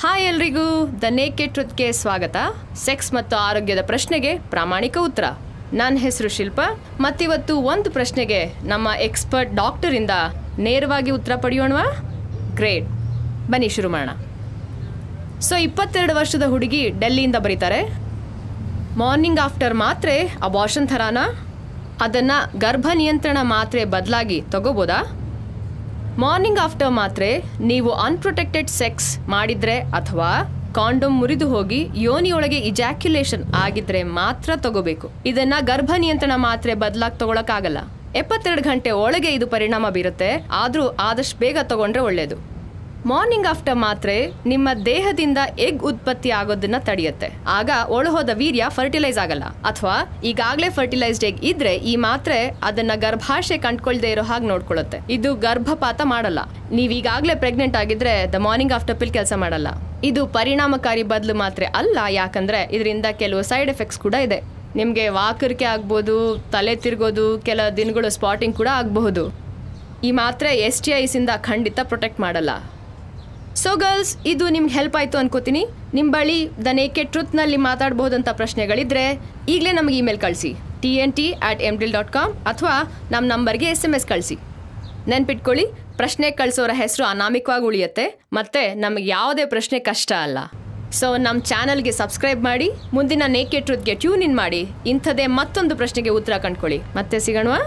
Hi ಎಲ್ರಿಗೂ the naked ಟ್ರುತ್ಗೆ ಸ್ವಾಗತ. Sex ಮತ್ತು ಆರೋಗ್ಯದ ಪ್ರಶ್ನೆಗೆ ಪ್ರಾಮಾಣಿಕ ಉತ್ತರ. ನನ್ನ ಹೆಸರು ಶಿಲ್ಪ. ಮತ್ತಿವತ್ತು ಒಂದು ಪ್ರಶ್ನೆಗೆ ನಮ್ಮ ಎಕ್ಸ್ಪರ್ಟ್ ಡಾಕ್ಟರಿಂದ ನೇರವಾಗಿ ಉತ್ತರ ಪಡೆಯೋಣವಾ? ಗ್ರೇಟ್, ಬನ್ನಿ ಶುರು ಮಾಡೋಣ. 22 ವರ್ಷದ ಹುಡುಗಿ ಡೆಲ್ಲಿಯಿಂದ ಬರೀತಾರೆ. ಮಾರ್ನಿಂಗ್ ಆಫ್ಟರ್ ಮಾತ್ರೆ ಅಬಾರ್ಷನ್ ಥರಾನ? ಅದನ್ನು ಗರ್ಭ ನಿಯಂತ್ರಣ ಮಾತ್ರೆ ಬದಲಾಗಿ ತಗೋಬೋದಾ? ಮಾರ್ನಿಂಗ್ ಆಫ್ಟರ್ ಮಾತ್ರೆ ನೀವು ಅನ್ಪ್ರೊಟೆಕ್ಟೆಡ್ ಸೆಕ್ಸ್ ಮಾಡಿದರೆ ಅಥವಾ ಕಾಂಡೋಮ್ ಮುರಿದು ಹೋಗಿ ಯೋನಿಯೊಳಗೆ ಇಜಾಕ್ಯುಲೇಷನ್ ಆಗಿದ್ರೆ ಮಾತ್ರ ತಗೋಬೇಕು. ಇದನ್ನ ಗರ್ಭ ನಿಯಂತ್ರಣ ಮಾತ್ರೆ ಬದಲಾಗಿ ತಗೊಳಕ್ಕಾಗಲ್ಲ. 72 ಗಂಟೆ ಒಳಗೆ ಇದು ಪರಿಣಾಮ ಬೀರುತ್ತೆ. ಆದರೂ ಆದಷ್ಟು ಬೇಗ ತಗೊಂಡ್ರೆ ಒಳ್ಳೆಯದು. ಮಾರ್ನಿಂಗ್ ಆಫ್ಟರ್ ಮಾತ್ರೆ ನಿಮ್ಮ ದೇಹದಿಂದ ಎಗ್ ಉತ್ಪತ್ತಿ ಆಗೋದನ್ನ ತಡೆಯುತ್ತೆ. ಆಗ ಒಳಹೋದ ವೀರ್ಯ ಫರ್ಟಿಲೈಸ್ ಆಗಲ್ಲ. ಅಥವಾ ಈಗಾಗಲೇ ಫರ್ಟಿಲೈಸ್ಡ್ ಎಗ್ ಇದ್ರೆ ಈ ಮಾತ್ರೆ ಅದನ್ನ ಗರ್ಭಾಶಯ ಕಂಡ್ಕೊಳ್ದೇ ಇರೋ ಹಾಗೆ ನೋಡ್ಕೊಳ್ಳುತ್ತೆ. ಇದು ಗರ್ಭಪಾತ ಮಾಡಲ್ಲ. ನೀವು ಈಗಾಗಲೇ ಪ್ರೆಗ್ನೆಂಟ್ ಆಗಿದ್ರೆ ದ ಮಾರ್ನಿಂಗ್ ಆಫ್ಟರ್ ಪಿಲ್ ಕೆಲಸ ಮಾಡಲ್ಲ. ಇದು ಪರಿಣಾಮಕಾರಿ ಬದಲು ಮಾತ್ರೆ ಅಲ್ಲ, ಯಾಕಂದ್ರೆ ಇದರಿಂದ ಕೆಲವು ಸೈಡ್ ಎಫೆಕ್ಟ್ಸ್ ಕೂಡ ಇದೆ. ನಿಮಗೆ ವಾಕರಿಕೆ ಆಗ್ಬೋದು, ತಲೆ ತಿರುಗೋದು, ಕೆಲ ದಿನಗಳು ಸ್ಪಾಟಿಂಗ್ ಕೂಡ ಆಗಬಹುದು. ಈ ಮಾತ್ರೆ STIs ಖಂಡಿತ ಪ್ರೊಟೆಕ್ಟ್ ಮಾಡಲ್ಲ. ಸೊ ಗರ್ಲ್ಸ್, ಇದು ನಿಮ್ಗೆ ಹೆಲ್ಪ್ ಆಯಿತು ಅನ್ಕೋತೀನಿ. ನಿಮ್ಮ ಬಳಿ ದ ನೇಕೆಡ್ ಟ್ರುತ್ನಲ್ಲಿ ಮಾತಾಡಬಹುದಂಥ ಪ್ರಶ್ನೆಗಳಿದ್ರೆ ಈಗಲೇ ನಮಗೆ ಇಮೇಲ್ ಕಳಿಸಿ, tnt@mdil.com, ಅಥವಾ ನಮ್ಮ ನಂಬರ್ಗೆ SMS ಕಳಿಸಿ. ನೆನ್ಪಿಟ್ಕೊಳ್ಳಿ, ಪ್ರಶ್ನೆ ಕಳಿಸೋರ ಹೆಸರು ಅನಾಮಿಕವಾಗಿ ಉಳಿಯುತ್ತೆ, ಮತ್ತು ನಮಗೆ ಯಾವುದೇ ಪ್ರಶ್ನೆ ಕಷ್ಟ ಅಲ್ಲ. ಸೊ ನಮ್ಮ ಚಾನಲ್ಗೆ ಸಬ್ಸ್ಕ್ರೈಬ್ ಮಾಡಿ, ಮುಂದಿನ ನೇಕೆಡ್ ಟ್ರುತ್ಗೆ ಟ್ಯೂನ್ ಇನ್ ಮಾಡಿ, ಇಂಥದೇ ಮತ್ತೊಂದು ಪ್ರಶ್ನೆಗೆ ಉತ್ತರ ಕಂಡ್ಕೊಳ್ಳಿ. ಮತ್ತೆ ಸಿಗೋಣವಾ?